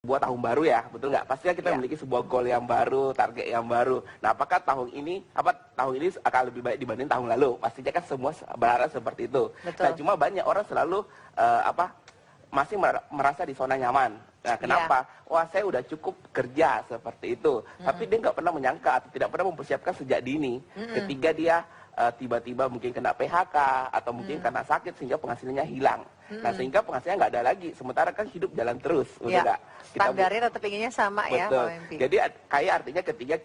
sebuah tahun baru ya, betul nggak? Pastinya kita memiliki sebuah goal yang baru, target yang baru. Nah, apakah tahun ini akan lebih baik dibanding tahun lalu? Pastinya kan semua berharap seperti itu. Betul. Nah, cuma banyak orang selalu masih merasa di zona nyaman. Nah, kenapa? Wah, saya udah cukup kerja seperti itu. Tapi dia nggak pernah menyangka atau tidak pernah mempersiapkan sejak dini. Ketika dia tiba-tiba mungkin kena PHK atau mungkin karena sakit sehingga penghasilannya hilang. Nah, sehingga penghasilannya nggak ada lagi. Sementara kan hidup jalan terus, udah nggak? Standarnya tetap inginnya sama. Betul. Ya, Pak Wempi. Jadi kayak artinya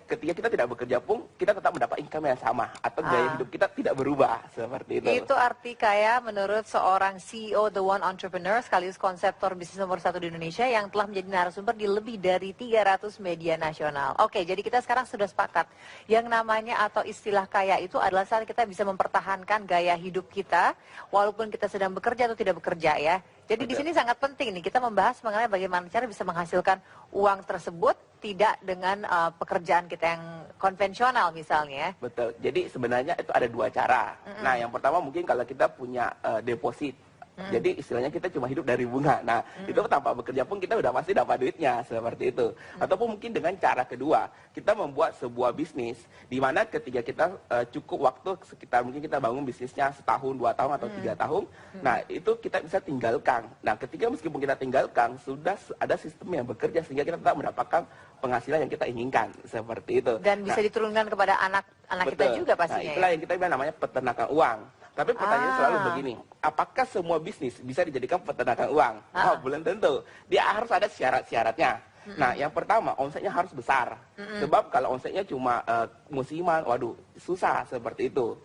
ketika kita tidak bekerja pun kita tetap mendapat income yang sama atau gaya hidup kita tidak berubah seperti itu. Itu arti kaya menurut seorang CEO The One Entrepreneur sekaligus konseptor bisnis nomor 1 di Indonesia yang telah menjadi narasumber di lebih dari 300 media nasional. Oke, jadi kita sekarang sudah sepakat yang namanya atau istilah kaya itu adalah saat kita bisa mempertahankan gaya hidup kita walaupun kita sedang bekerja atau tidak bekerja ya. Jadi di sini sangat penting nih kita membahas mengenai bagaimana cara bisa menghasilkan uang tersebut tidak dengan pekerjaan kita yang konvensional misalnya. Betul. Jadi sebenarnya itu ada dua cara. Nah, yang pertama mungkin kalau kita punya deposit. Jadi istilahnya kita cuma hidup dari bunga. Nah, itu tanpa bekerja pun kita udah pasti dapat duitnya seperti itu. Ataupun mungkin dengan cara kedua, kita membuat sebuah bisnis di mana ketika kita cukup waktu sekitar mungkin kita bangun bisnisnya setahun, 2 tahun atau 3 tahun. Nah, itu kita bisa tinggalkan. Nah, ketika meskipun kita tinggalkan sudah ada sistem yang bekerja sehingga kita tetap mendapatkan penghasilan yang kita inginkan seperti itu. Dan bisa diturunkan kepada anak-anak kita juga pastinya. Nah, itulah yang kita bilang namanya peternakan uang. Tapi pertanyaannya selalu begini, apakah semua bisnis bisa dijadikan peternakan uang? Oh, belum tentu. Dia harus ada syarat-syaratnya. Nah, yang pertama, omsetnya harus besar. Sebab kalau omsetnya cuma musiman, waduh, susah seperti itu.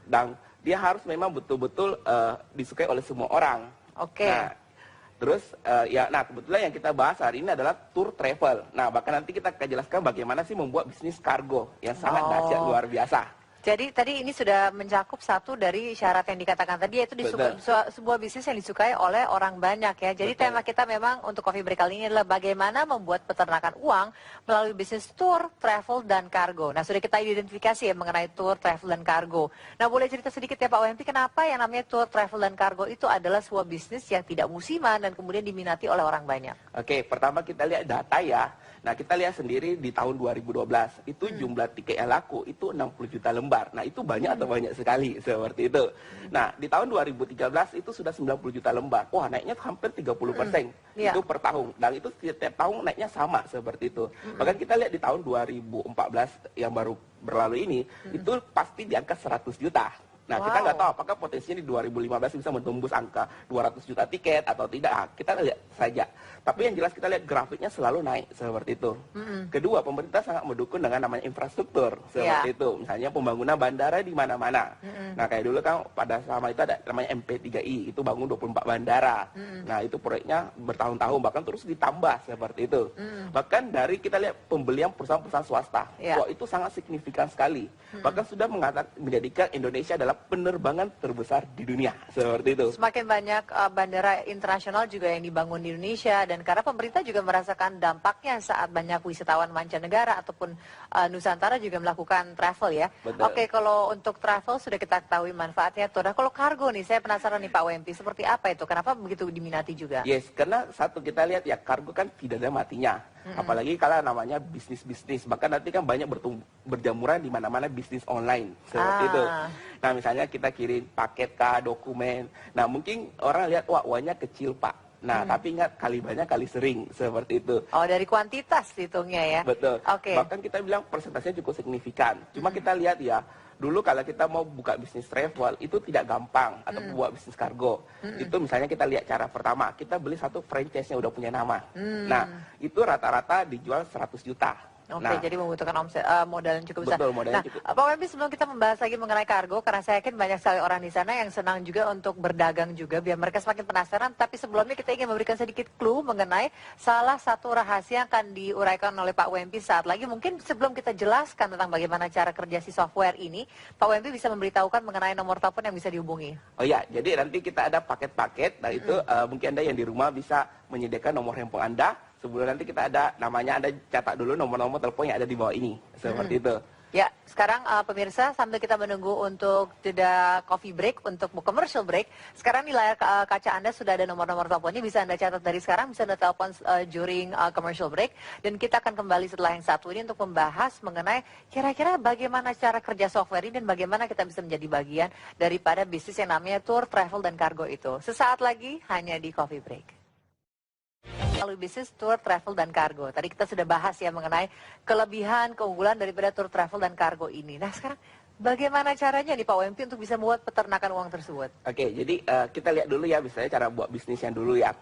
Dan dia harus memang betul-betul disukai oleh semua orang. Oke. Nah, terus, kebetulan yang kita bahas hari ini adalah tour travel. Nah, bahkan nanti kita akan jelaskan bagaimana sih membuat bisnis kargo yang sangat dahsyat luar biasa. Jadi tadi ini sudah mencakup satu dari syarat yang dikatakan tadi yaitu sebuah bisnis yang disukai oleh orang banyak ya. Jadi tema kita memang untuk Coffee Break kali ini adalah bagaimana membuat peternakan uang melalui bisnis tour, travel, dan kargo. Nah, sudah kita identifikasi ya mengenai tour, travel, dan kargo. Nah, boleh cerita sedikit ya Pak Wempi, kenapa yang namanya tour, travel, dan kargo itu adalah sebuah bisnis yang tidak musiman dan kemudian diminati oleh orang banyak? Oke, pertama kita lihat data ya. Nah, kita lihat sendiri di tahun 2012, itu jumlah tiket yang laku itu 60 juta lembar. Nah, itu banyak atau banyak sekali, seperti itu. Nah, di tahun 2013 itu sudah 90 juta lembar. Wah, naiknya hampir 30%. Itu per tahun. Dan itu setiap tahun naiknya sama, seperti itu. Bahkan kita lihat di tahun 2014 yang baru berlalu ini, itu pasti di angka 100 juta. Nah, kita nggak tahu apakah potensinya di 2015 bisa menembus angka 200 juta tiket atau tidak. Nah, kita lihat saja. Tapi yang jelas kita lihat grafiknya selalu naik seperti itu. Kedua, pemerintah sangat mendukung dengan namanya infrastruktur seperti itu. Misalnya pembangunan bandara di mana-mana. Nah, kayak dulu kan pada sama itu ada namanya MP3I, itu bangun 24 bandara. Nah, itu proyeknya bertahun-tahun bahkan terus ditambah seperti itu. Bahkan dari kita lihat pembelian perusahaan-perusahaan swasta. Wah, itu sangat signifikan sekali. Bahkan sudah menjadikan Indonesia adalah penerbangan terbesar di dunia seperti itu. Semakin banyak bandara internasional juga yang dibangun di Indonesia dan karena pemerintah juga merasakan dampaknya saat banyak wisatawan mancanegara ataupun Nusantara juga melakukan travel ya. Betul. Oke, kalau untuk travel sudah kita ketahui manfaatnya tuh. Nah, kalau kargo nih saya penasaran nih Pak Wempi, seperti apa itu? Kenapa begitu diminati juga? Yes, karena satu kita lihat ya kargo kan tidak ada matinya. Apalagi kalau namanya bisnis-bisnis, bahkan nanti kan banyak berjamuran di mana-mana bisnis online seperti itu. Nah, misalnya kita kirim paket kah, dokumen. Nah, mungkin orang lihat wah uangnya kecil Pak. Nah, tapi ingat kali banyak kali sering seperti itu. Oh, dari kuantitas hitungnya ya. Betul. Oke. Bahkan kita bilang persentasenya cukup signifikan. Cuma kita lihat ya, dulu kalau kita mau buka bisnis travel itu tidak gampang atau buat bisnis kargo. Itu misalnya kita lihat cara pertama, kita beli satu franchise-nya udah punya nama. Nah, itu rata-rata dijual 100 juta. Oke, jadi membutuhkan modal yang cukup besar. Betul, modalnya nah, cukup. Pak Wempi, sebelum kita membahas lagi mengenai kargo, karena saya yakin banyak sekali orang di sana yang senang juga untuk berdagang juga, biar mereka semakin penasaran. Tapi sebelumnya kita ingin memberikan sedikit clue mengenai salah satu rahasia yang akan diuraikan oleh Pak Wempi saat lagi. Mungkin sebelum kita jelaskan tentang bagaimana cara kerja si software ini, Pak Wempi bisa memberitahukan mengenai nomor telepon yang bisa dihubungi. Oh ya, jadi nanti kita ada paket-paket, nah itu mungkin Anda yang di rumah bisa menyediakan nomor handphone Anda. Sebelum nanti kita ada namanya, Anda catat dulu nomor-nomor telepon yang ada di bawah ini. Seperti itu. Ya, sekarang pemirsa sambil kita menunggu untuk jeda coffee break, untuk commercial break, sekarang di layar kaca Anda sudah ada nomor-nomor teleponnya, bisa Anda catat dari sekarang, bisa Anda telepon during commercial break, dan kita akan kembali setelah yang satu ini untuk membahas mengenai kira-kira bagaimana cara kerja software ini dan bagaimana kita bisa menjadi bagian daripada bisnis yang namanya tour, travel, dan cargo itu. Sesaat lagi hanya di coffee break. Melalui bisnis tour, travel, dan kargo. Tadi kita sudah bahas ya mengenai kelebihan, keunggulan daripada tour, travel, dan kargo ini. Nah sekarang bagaimana caranya nih Pak WMP untuk bisa membuat peternakan uang tersebut? Oke, jadi kita lihat dulu ya misalnya cara buat bisnisnya dulu ya.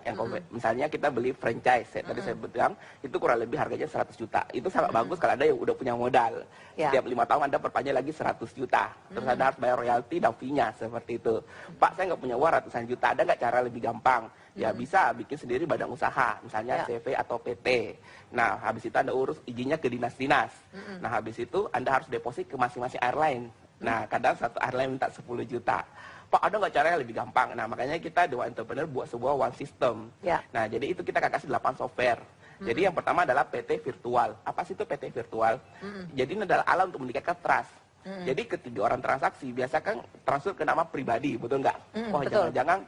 Misalnya kita beli franchise, tadi saya bilang itu kurang lebih harganya 100 juta. Itu sangat bagus kalau Anda yang udah punya modal. Ya. Setiap 5 tahun Anda perpanjang lagi 100 juta. Terus Anda harus bayar royalti dan fee-nya seperti itu. Pak, saya nggak punya uang ratusan juta, ada nggak cara lebih gampang? Ya bisa bikin sendiri badan usaha, misalnya CV atau PT. Nah, habis itu Anda urus izinnya ke dinas-dinas. Nah, habis itu Anda harus deposit ke masing-masing airline. Nah, kadang satu airline minta 10 juta. Pak, ada nggak cara yang lebih gampang? Nah, makanya kita Dewa Entrepreneur buat sebuah one system. Ya. Nah, jadi itu kita kasih 8 software. Jadi yang pertama adalah PT virtual. Apa sih itu PT virtual? Jadi ini adalah alat untuk meningkatkan trust. Jadi ketika orang transaksi, biasa kan transfer ke nama pribadi, betul nggak? Wah, jangan-jangan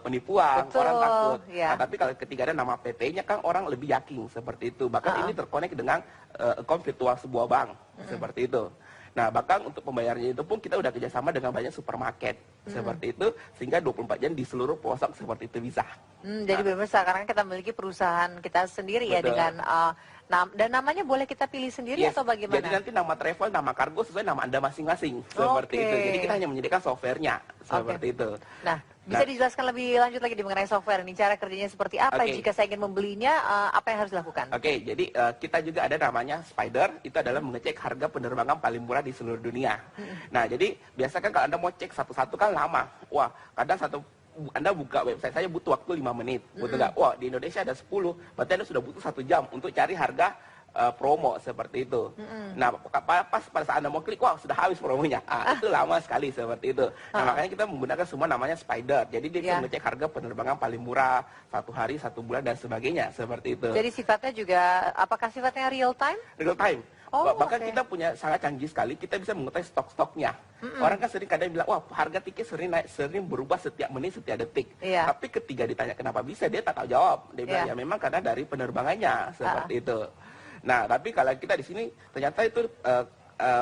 penipuan, Betul, orang takut. ya. Nah, tapi kalau ketika ada nama PT-nya kan orang lebih yakin seperti itu. Bahkan ini terkonek dengan account virtual sebuah bank, seperti itu. Nah, bahkan untuk pembayarannya itu pun kita udah kerjasama dengan banyak supermarket, seperti itu, sehingga 24 jam di seluruh pelosok seperti itu bisa. Jadi benar-benar sekarang kita memiliki perusahaan kita sendiri ya dengan dan namanya boleh kita pilih sendiri atau bagaimana? Jadi nanti nama travel, nama kargo sesuai nama Anda masing-masing, seperti itu. Jadi kita hanya menyediakan softwarenya, seperti itu. Nah, bisa dijelaskan lebih lanjut lagi mengenai software ini, cara kerjanya seperti apa? Jika saya ingin membelinya, apa yang harus dilakukan? Oke, jadi kita juga ada namanya Spider, itu adalah mengecek harga penerbangan paling murah di seluruh dunia. Nah, jadi biasa kan kalau Anda mau cek satu-satu kan lama. Wah, kadang Anda buka website saya butuh waktu 5 menit, betul nggak? Wah, di Indonesia ada 10, berarti Anda sudah butuh 1 jam untuk cari harga promo seperti itu. Nah, pas pada saat Anda mau klik, wah sudah habis promonya. Itu lama sekali seperti itu. Nah, makanya kita menggunakan semua namanya Spider. Jadi dia bisa mengecek harga penerbangan paling murah, 1 hari, 1 bulan, dan sebagainya, seperti itu. Jadi sifatnya juga, apakah sifatnya real time? Real time. Bahkan kita punya sangat canggih sekali, kita bisa mengetahui stok-stoknya. Orang kan sering kadang bilang, wah harga tiket sering naik, sering berubah setiap menit, setiap detik. Tapi ketika ditanya kenapa bisa, dia tak tahu jawab. Dia bilang, ya memang karena dari penerbangannya, seperti itu. Nah, tapi kalau kita di sini, ternyata itu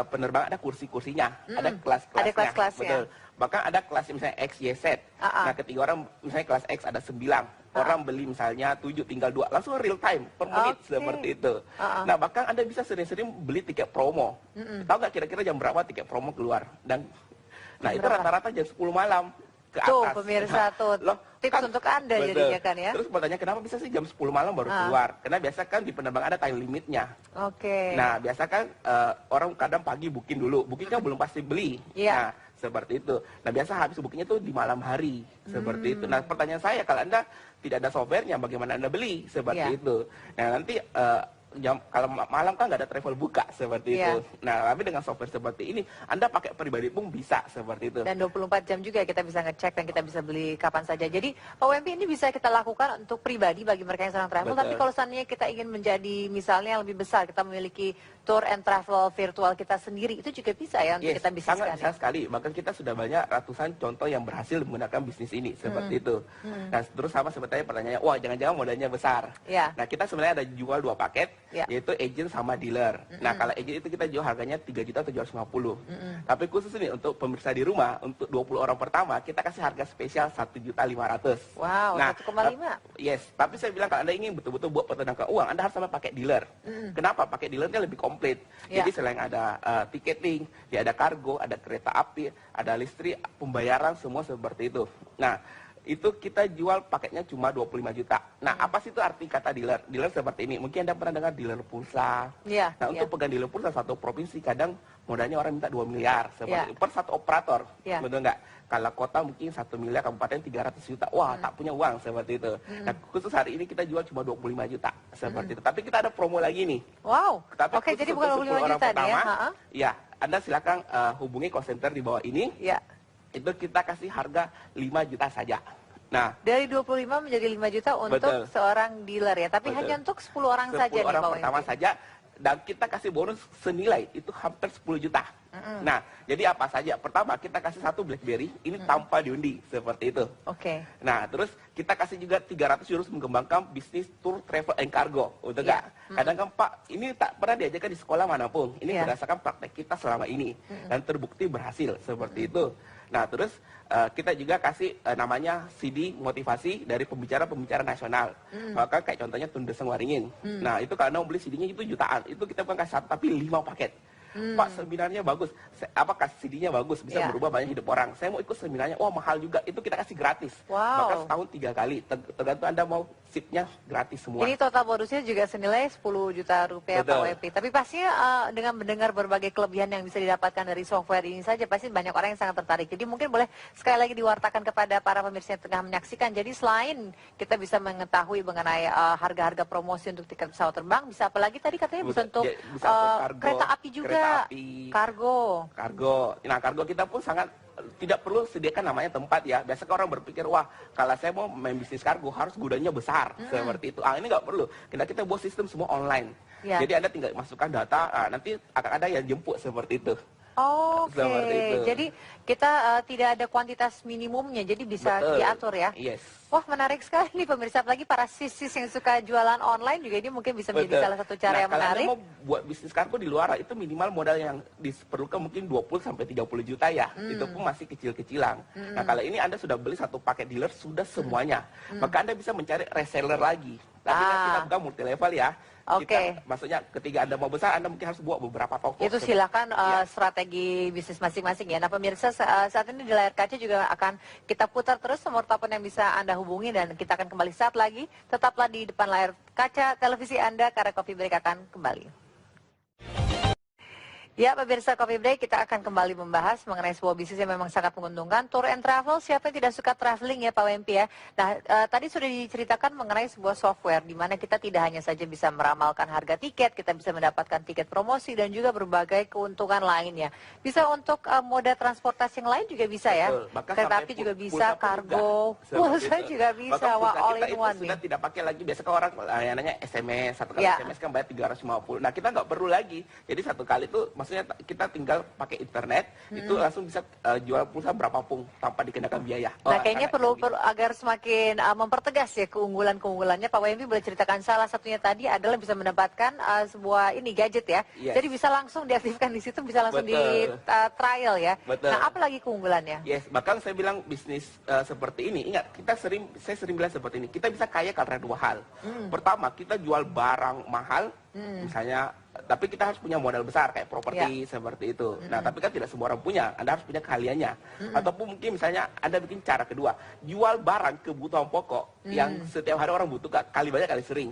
penerbangan ada kursi-kursinya, ada kelas-kelasnya. Ada kelas-kelasnya. Betul. Bahkan ada kelas misalnya X, Y, Z. Nah, ketika orang, misalnya kelas X ada 9. Orang beli misalnya 7 tinggal 2, langsung real time per menit seperti itu. Nah, bahkan Anda bisa sering-sering beli tiket promo. Tahu nggak kira-kira jam berapa tiket promo keluar? Dan nah itu rata-rata jam 10 malam ke atas. Tuh pemirsa tuh, tips kan, untuk Anda jadinya kan ya. Terus bertanya kenapa bisa sih jam 10 malam baru keluar? Karena biasa kan di penerbangan ada time limitnya. Nah, biasa kan orang kadang pagi booking dulu, bookingnya belum pasti beli. Nah, seperti itu. Nah, biasa habis bookingnya tuh di malam hari, seperti itu. Nah, pertanyaan saya, kalau Anda tidak ada softwarenya, bagaimana Anda beli? Seperti itu. Nah, nanti kalau malam kan nggak ada travel buka seperti itu. Nah, tapi dengan software seperti ini, Anda pakai pribadi pun bisa seperti itu. Dan 24 jam juga kita bisa ngecek dan kita bisa beli kapan saja. Jadi Pak WMP ini bisa kita lakukan untuk pribadi bagi mereka yang sedang travel. Tapi kalau seandainya kita ingin menjadi misalnya yang lebih besar, kita memiliki tour and travel virtual kita sendiri, itu juga bisa ya untuk kita bisniskan. Sangat bisa sekali. Bahkan kita sudah banyak ratusan contoh yang berhasil menggunakan bisnis ini seperti itu. Nah, terus sama sepertinya pertanyaannya, wah jangan-jangan modalnya besar. Nah, kita sebenarnya ada jual 2 paket. Yaitu agent sama dealer. Nah, kalau agent itu kita jual harganya 3.750.000. Tapi khusus nih untuk pemirsa di rumah, untuk 20 orang pertama, kita kasih harga spesial 1.500.000. Wow, nah, 1,5. Yes, tapi saya bilang kalau Anda ingin betul-betul buat peternakan uang, Anda harus sama pakai dealer. Kenapa? Pakai dealernya lebih komplit. Jadi selain ada tiketing, dia ada kargo, ada kereta api, ada listrik, pembayaran, semua seperti itu. Nah, itu kita jual paketnya cuma 25 juta. Nah, apa sih itu arti kata dealer? Dealer seperti ini. Mungkin Anda pernah dengar dealer pulsa. Nah, untuk pegang dealer pulsa satu provinsi kadang modalnya orang minta 2 miliar seperti per satu operator. Betul nggak? Kalau kota mungkin 1 miliar, kabupaten 300 juta. Wah, tak punya uang seperti itu. Nah, khusus hari ini kita jual cuma 25 juta seperti itu. Tapi kita ada promo lagi nih. Wow. Oke, jadi bukan 25 juta nih ya? Ya, Anda silakan hubungi call center di bawah ini. Itu kita kasih harga 5 juta saja. Nah, dari 25 menjadi 5 juta untuk seorang dealer ya, tapi hanya untuk 10 orang saja nih Pak WMP. 10 orang pertama saja Dan kita kasih bonus senilai itu hampir 10 juta. Nah, jadi apa saja? Pertama, kita kasih satu BlackBerry, ini tanpa diundi, seperti itu. Oke. Nah, terus kita kasih juga 300 euros mengembangkan bisnis tour travel and cargo. Untuk kadang kan Pak, ini tak pernah diajarkan di sekolah manapun. Ini berdasarkan praktek kita selama ini. Dan terbukti berhasil, seperti itu. Nah, terus kita juga kasih namanya CD motivasi dari pembicara-pembicara nasional. Maka kayak contohnya Tun Deseng Waringin. Nah, itu kalau beli CD-nya itu jutaan. Itu kita bukan kasih satu, tapi 5 paket. Pak, seminarnya bagus. Apa CD-nya bagus, bisa berubah banyak hidup orang. Saya mau ikut seminarnya, wah mahal juga. Itu kita kasih gratis. Bahkan setahun 3 kali. Tergantung Anda mau sipnya gratis semua. Ini total bonusnya juga senilai 10 juta rupiah Pak WP. Tapi pastinya dengan mendengar berbagai kelebihan yang bisa didapatkan dari software ini saja, pasti banyak orang yang sangat tertarik. Jadi mungkin boleh sekali lagi diwartakan kepada para pemirsa yang tengah menyaksikan. Jadi selain kita bisa mengetahui mengenai harga-harga promosi untuk tiket pesawat terbang, bisa apalagi tadi katanya bisa untuk kereta api juga. Kargo. Nah, kargo kita pun sangat tidak perlu sediakan namanya tempat ya. Biasanya orang berpikir, wah kalau saya mau main bisnis kargo harus gudangnya besar. Seperti itu. Ini nggak perlu. Kita buat sistem semua online. Jadi Anda tinggal masukkan data, nanti akan ada yang jemput seperti itu. Oke, jadi kita tidak ada kuantitas minimumnya, jadi bisa diatur ya. Wah, menarik sekali nih pemirsa, apalagi para sis-sis yang suka jualan online juga ini mungkin bisa menjadi salah satu cara yang menarik. Kalau Anda mau buat bisnis kargo di luar, itu minimal modal yang diperlukan mungkin 20-30 juta ya. Itu pun masih kecil-kecilan. Nah, kalau ini Anda sudah beli satu paket dealer, sudah semuanya. Maka Anda bisa mencari reseller lagi. Tapi kita bukan multi level ya. Maksudnya ketika Anda mau besar, Anda mungkin harus buat beberapa toko. Itu silakan strategi bisnis masing-masing ya. Nah pemirsa, saat ini di layar kaca juga akan kita putar terus nomor telepon yang bisa Anda hubungi, dan kita akan kembali saat lagi. Tetaplah di depan layar kaca televisi Anda karena Coffee Break akan kembali. Ya, pemirsa Coffee Break, kita akan kembali membahas mengenai sebuah bisnis yang memang sangat menguntungkan, tour and travel. Siapa yang tidak suka traveling ya Pak Wempi ya. Nah, tadi sudah diceritakan mengenai sebuah software di mana kita tidak hanya saja bisa meramalkan harga tiket, kita bisa mendapatkan tiket promosi dan juga berbagai keuntungan lainnya. Bisa untuk moda transportasi yang lain juga bisa ya. Kereta api juga bisa, kargo, pulsa juga bisa. Wah, all in one nih. Sudah tidak pakai lagi, biasa orang yang nanya SMS, satu kali SMS kan bayar 350. Nah, kita nggak perlu lagi. Jadi satu kali itu maksudnya kita tinggal pakai internet, itu langsung bisa jual pulsa berapapun tanpa dikenakan biaya. Nah, kayaknya perlu agar semakin mempertegas ya keunggulan-keunggulannya. Pak Wempi boleh ceritakan salah satunya tadi adalah bisa mendapatkan sebuah gadget ya. Jadi bisa langsung diaktifkan di situ, bisa langsung di trial ya. Nah, apa lagi keunggulannya? Bahkan saya bilang bisnis seperti ini, ingat saya sering bilang seperti ini, kita bisa kaya karena dua hal. Pertama, kita jual barang mahal, misalnya, tapi kita harus punya modal besar kayak properti seperti itu. Nah, tapi kan tidak semua orang punya. Anda harus punya keahliannya. Ataupun mungkin misalnya Anda bikin cara kedua, jual barang kebutuhan pokok yang setiap hari orang butuh kali banyak kali sering.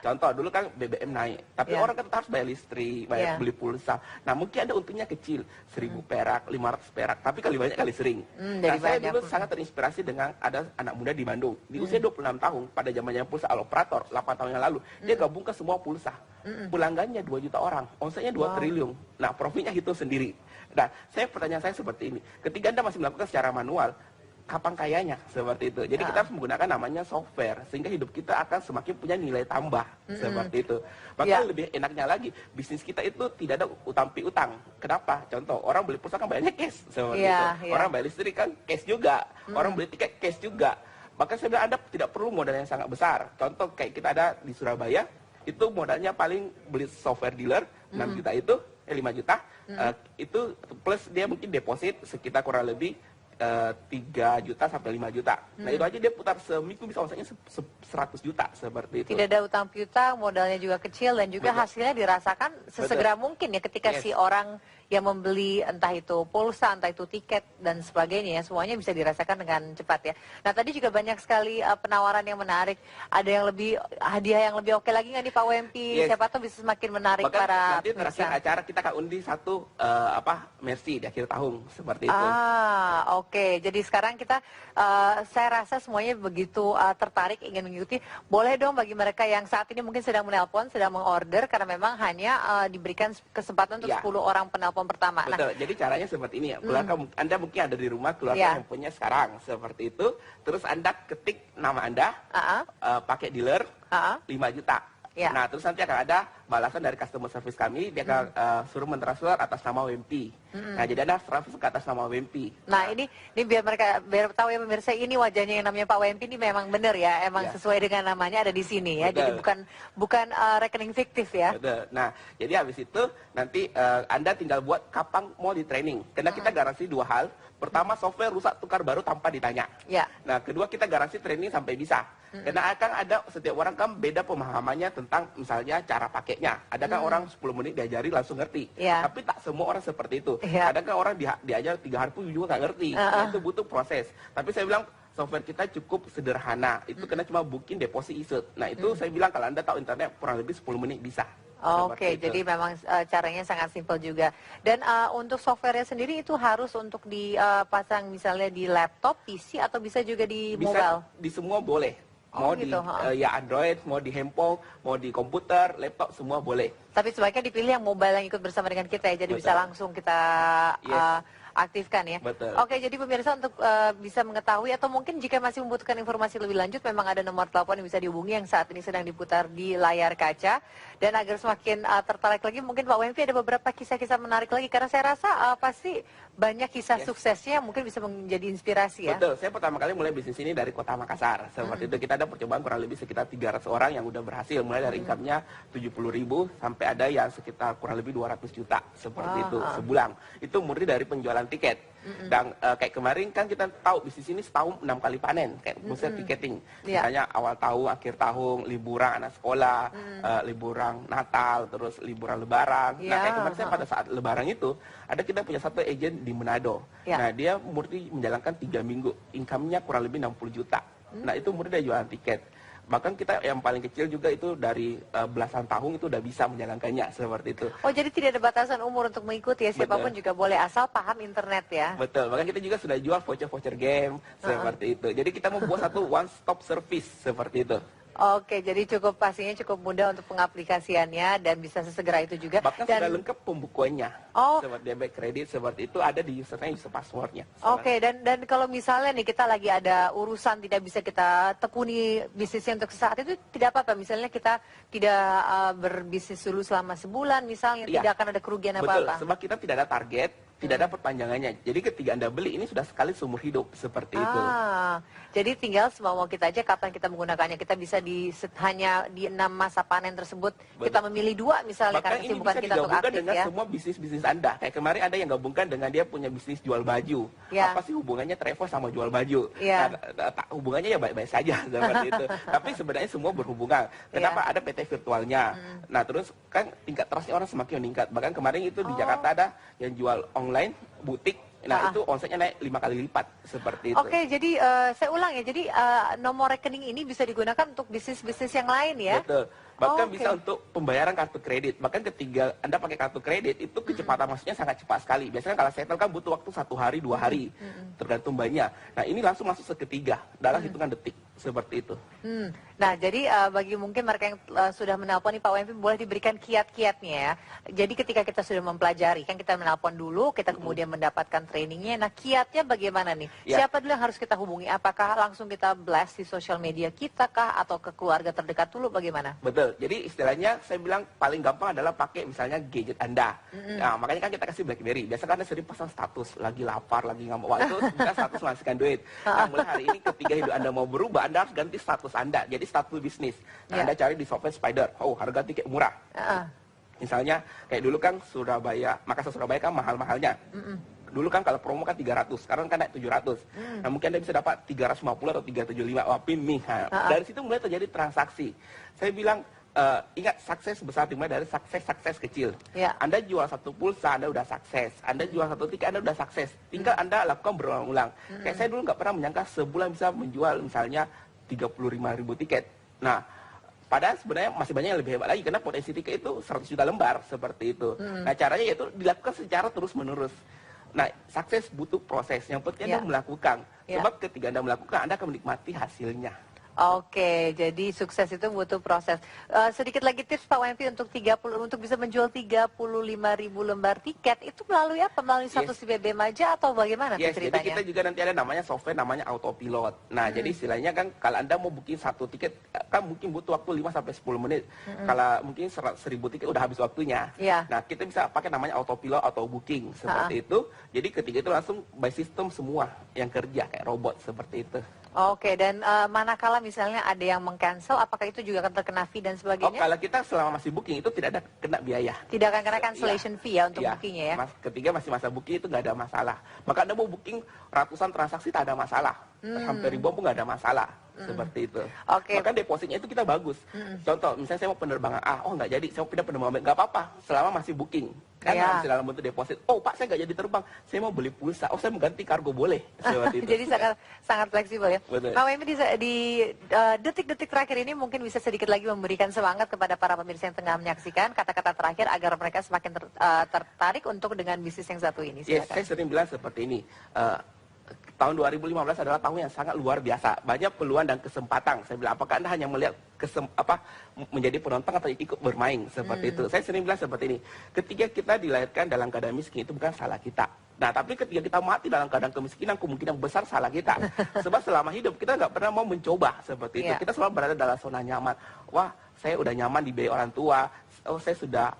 Contoh dulu kan BBM naik, tapi orang kan harus bayar listrik, bayar beli pulsa. Nah, mungkin ada untungnya kecil, 1.000 perak, 500 perak, tapi kali banyak kali sering. Nah, saya dulu sangat terinspirasi dengan ada anak muda di Bandung di usia 26 tahun pada zamannya pulsa al operator 8 tahun yang lalu. Dia gabungkan semua pulsa. Pelanggannya 2 juta orang, omsetnya 2 triliun. Nah, profitnya hitung sendiri. Nah, pertanyaan saya seperti ini. Ketika Anda masih melakukan secara manual, kapan kayanya? Seperti itu. Jadi kita harus menggunakan namanya software, sehingga hidup kita akan semakin punya nilai tambah. Seperti itu. Bahkan lebih enaknya lagi, bisnis kita itu tidak ada utang piutang. Kenapa? Contoh, orang beli pulsa kan bayarnya cash. Seperti itu. Orang bayar listrik kan cash juga. Orang beli tiket cash juga. Maka saya bilang Anda tidak perlu modal yang sangat besar. Contoh kayak kita ada di Surabaya, itu modalnya paling beli software dealer 6 juta itu 5 juta itu plus dia mungkin deposit sekitar kurang lebih 3 juta sampai 5 juta. Nah, itu aja dia putar seminggu bisa omsetnya 100 juta seperti itu. Tidak ada utang piutang, modalnya juga kecil dan juga hasilnya dirasakan sesegera mungkin ya ketika si orang yang membeli entah itu pulsa, entah itu tiket dan sebagainya ya, semuanya bisa dirasakan dengan cepat ya. Nah, tadi juga banyak sekali penawaran yang menarik. Ada yang lebih hadiah yang lebih oke lagi nggak nih Pak Wempi? Siapa tahu bisa semakin menarik para nanti terakhir acara kita akan undi satu Mercy di akhir tahun seperti itu. Oke. Jadi sekarang kita saya rasa semuanya begitu tertarik ingin mengikuti. Boleh dong bagi mereka yang saat ini mungkin sedang menelpon, sedang mengorder karena memang hanya diberikan kesempatan untuk 10 orang penelpon pertama. Betul. Jadi caranya seperti ini ya. Keluarga Anda mungkin ada di rumah, keluarga handphonenya sekarang seperti itu. Terus Anda ketik nama Anda, pakai dealer 5 juta. Ya. Nah, terus nanti akan ada balasan dari customer service kami, dia akan suruh mentransfer atas nama WMP. Nah, jadi ada transfer ke atas nama WMP. Nah, ini biar tahu ya pemirsa, ini wajahnya yang namanya Pak WMP ini memang benar ya, emang sesuai dengan namanya ada di sini ya. Jadi bukan rekening fiktif ya. Betul. Nah, jadi habis itu nanti Anda tinggal buat kapan mau di training. Karena kita garansi 2 hal. Pertama, software rusak tukar baru tanpa ditanya. Ya. Nah, kedua, kita garansi training sampai bisa. Karena akan ada setiap orang kan beda pemahamannya tentang misalnya cara pakainya. Ada kan orang 10 menit diajari langsung ngerti. Ya. Tapi tak semua orang seperti itu. Ya. Kadang kan orang diajar 3 hari pun juga nggak ngerti. Nah, itu butuh proses. Tapi saya bilang software kita cukup sederhana. Itu karena cuma booking, deposit, insert. Nah, itu saya bilang kalau Anda tahu internet kurang lebih 10 menit bisa. Oke, jadi memang caranya sangat simpel juga. Dan untuk softwarenya sendiri itu harus untuk dipasang misalnya di laptop, PC, atau bisa juga di mobile? Bisa di semua boleh. Mau gitu, di ya Android, mau di handphone, mau di komputer, laptop, semua boleh. Tapi sebaiknya dipilih yang mobile yang ikut bersama dengan kita ya, jadi bisa langsung kita aktifkan ya. Betul. Oke, jadi pemirsa untuk bisa mengetahui atau mungkin jika masih membutuhkan informasi lebih lanjut, memang ada nomor telepon yang bisa dihubungi yang saat ini sedang diputar di layar kaca. Dan agar semakin tertarik lagi, mungkin Pak WMP ada beberapa kisah-kisah menarik lagi, karena saya rasa pasti banyak kisah suksesnya yang mungkin bisa menjadi inspirasi ya. Betul, saya pertama kali mulai bisnis ini dari kota Makassar. Seperti itu, kita ada percobaan kurang lebih sekitar 300 orang yang udah berhasil. Mulai dari income-nya 70.000 sampai ada yang sekitar kurang lebih 200 juta. Seperti itu, sebulan. Itu murni dari penjualan tiket. Dan kayak kemarin kan kita tahu bisnis ini setahun 6 kali panen. Kayak pusat tiketing. Misalnya awal tahun, akhir tahun, liburan anak sekolah, liburan Natal, terus liburan Lebaran. Nah, kayak kemarin saya pada saat Lebaran itu, ada kita punya satu agent di Manado. Nah, dia murni menjalankan 3 minggu. Income-nya kurang lebih 60 juta. Nah, itu murni dia jualan tiket. Bahkan kita yang paling kecil juga itu dari belasan tahun itu udah bisa menjalankannya seperti itu. Oh, jadi tidak ada batasan umur untuk mengikuti ya, siapapun juga boleh asal paham internet ya. Betul, bahkan kita juga sudah jual voucher-voucher game seperti itu. Jadi kita membuat satu one stop service seperti itu. Oke, jadi pastinya cukup mudah untuk pengaplikasiannya dan bisa sesegera itu juga. Bahkan sudah lengkap pembukuannya. Seperti debit kredit seperti itu ada di username, user passwordnya. Oke, dan kalau misalnya nih kita lagi ada urusan tidak bisa kita tekuni bisnisnya untuk sesaat itu, tidak apa-apa. Misalnya kita tidak berbisnis dulu selama sebulan misalnya, tidak akan ada kerugian apa-apa. Betul, sebab kita tidak ada target, tidak ada perpanjangannya. Jadi ketika Anda beli ini sudah sekali seumur hidup seperti itu. Jadi tinggal semau kita aja kapan kita menggunakannya. Kita bisa hanya di 6 masa panen tersebut kita memilih 2 misalnya. Bahkan ini bisa digabungkan dengan semua bisnis-bisnis Anda. Kayak kemarin ada yang gabungkan dengan dia punya bisnis jual baju. Apa sih hubungannya travel sama jual baju? Hubungannya ya baik-baik saja seperti itu. Tapi sebenarnya semua berhubungan. Kenapa ada PT virtualnya? Nah, terus kan tingkat trustnya orang semakin meningkat. Bahkan kemarin itu di Jakarta ada yang jual online, butik. Nah, itu omsetnya naik 5 kali lipat seperti itu. Oke, jadi saya ulang ya. Jadi nomor rekening ini bisa digunakan untuk bisnis-bisnis yang lain ya? Betul. Bahkan bisa untuk pembayaran kartu kredit. Bahkan ketika Anda pakai kartu kredit, itu kecepatan masuknya sangat cepat sekali. Biasanya kalau settle kan butuh waktu 1 hari, 2 hari. Tergantung banyak. Nah, ini langsung masuk seketika dalam hitungan detik. Seperti itu. Nah, jadi bagi mungkin mereka yang sudah menelpon nih Pak WMP, boleh diberikan kiat-kiatnya ya. Jadi ketika kita sudah mempelajari, kan kita menelpon dulu, kita kemudian mendapatkan trainingnya. Nah, kiatnya bagaimana nih? Siapa dulu yang harus kita hubungi? Apakah langsung kita blast di sosial media kita kah? Atau ke keluarga terdekat dulu bagaimana? Betul. Jadi istilahnya saya bilang paling gampang adalah pakai misalnya gadget Anda. Nah, makanya kan kita kasih BlackBerry. Biasanya kan Anda sering pasang status, lagi lapar, lagi ngamuk. Wah, itu sebenarnya status menghasilkan duit. Nah, mulai hari ini ketika hidup Anda mau berubah, Anda harus ganti status Anda. Jadi status bisnis. Nah, Anda cari di software Spider. Oh, harga tiket murah. Misalnya kayak dulu kan Makassar Surabaya kan mahal-mahalnya. Dulu kan kalau promo kan 300, sekarang kan naik 700. Nah, mungkin Anda bisa dapat 350 atau 375. Wah, nih. Dari situ mulai terjadi transaksi. Saya bilang ingat sukses besar dimulai dari sukses kecil. Anda jual satu pulsa, Anda udah sukses. Anda jual satu tiket, Anda udah sukses. Tinggal Anda lakukan berulang-ulang. Kayak saya dulu nggak pernah menyangka sebulan bisa menjual misalnya 35.000 tiket. Nah, padahal sebenarnya masih banyak yang lebih hebat lagi karena potensi tiket itu 100 juta lembar seperti itu. Nah, caranya yaitu dilakukan secara terus-menerus. Nah, sukses butuh proses. Yang penting Anda melakukan. Sebab ketika Anda melakukan, Anda akan menikmati hasilnya. Oke, jadi sukses itu butuh proses. Sedikit lagi tips Pak Wempi untuk untuk bisa menjual 35.000 lembar tiket itu melalui apa? Melalui satu si BBM aja atau bagaimana tuh Jadi ceritanya? kita juga nanti ada namanya software namanya autopilot. Nah, jadi istilahnya kan kalau Anda mau booking satu tiket kan mungkin butuh waktu 5 sampai 10 menit. Kalau mungkin 1.000 tiket udah habis waktunya. Iya. Nah, kita bisa pakai namanya autopilot auto booking seperti itu. Jadi ketika itu langsung by system semua yang kerja kayak robot seperti itu. Oke, dan manakala misalnya ada yang meng-cancel, apakah itu juga akan terkena fee dan Oh, sebagainya? kalau kita selama masih booking itu tidak ada kena biaya. Tidak akan kena cancellation fee ya untuk bookingnya ya? Ketika masih masa booking itu nggak ada masalah. Maka Anda mau booking ratusan transaksi tak ada masalah. Hampir ribuan pun nggak ada masalah. Seperti itu. Oke. Maka depositnya itu kita bagus. Contoh, misalnya saya mau penerbangan A, oh nggak jadi, saya mau pindah penerbangan B, nggak apa-apa, selama masih booking. Karena masih dalam bentuk deposit. Oh Pak, saya nggak jadi terbang, saya mau beli pulsa. Oh saya mau ganti kargo, boleh. Seperti itu. Jadi sangat fleksibel ya. Betul. Pak Wempi di detik-detik terakhir ini mungkin bisa sedikit lagi memberikan semangat kepada para pemirsa yang tengah menyaksikan kata-kata terakhir agar mereka semakin tertarik untuk dengan bisnis yang satu ini. Silakan. Saya sering bilang seperti ini. Tahun 2015 adalah tahun yang sangat luar biasa. Banyak peluang dan kesempatan. Saya bilang, apakah Anda hanya melihat menjadi penonton atau ikut bermain seperti itu? Saya sering bilang seperti ini. Ketika kita dilahirkan dalam keadaan miskin itu bukan salah kita. Nah, tapi ketika kita mati dalam keadaan kemiskinan, kemungkinan besar salah kita. Sebab selama hidup kita nggak pernah mau mencoba seperti itu. Kita selalu berada dalam zona nyaman. Wah, saya udah nyaman dibiayai orang tua. Oh, saya sudah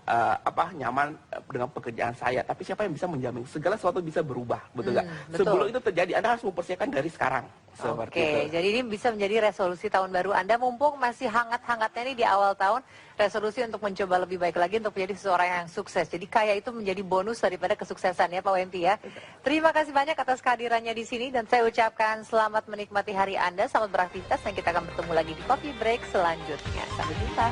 nyaman dengan pekerjaan saya. Tapi siapa yang bisa menjamin segala sesuatu bisa berubah, betul nggak? Sebelum itu terjadi, Anda harus mempersiapkan dari sekarang. Oke, jadi ini bisa menjadi resolusi tahun baru Anda mumpung masih hangat-hangatnya nih di awal tahun. Resolusi untuk mencoba lebih baik lagi untuk menjadi seseorang yang sukses. Jadi kaya itu menjadi bonus daripada kesuksesan ya Pak Wempi ya. Terima kasih banyak atas kehadirannya di sini dan saya ucapkan selamat menikmati hari Anda, selamat beraktivitas dan kita akan bertemu lagi di Coffee Break selanjutnya. Sampai jumpa.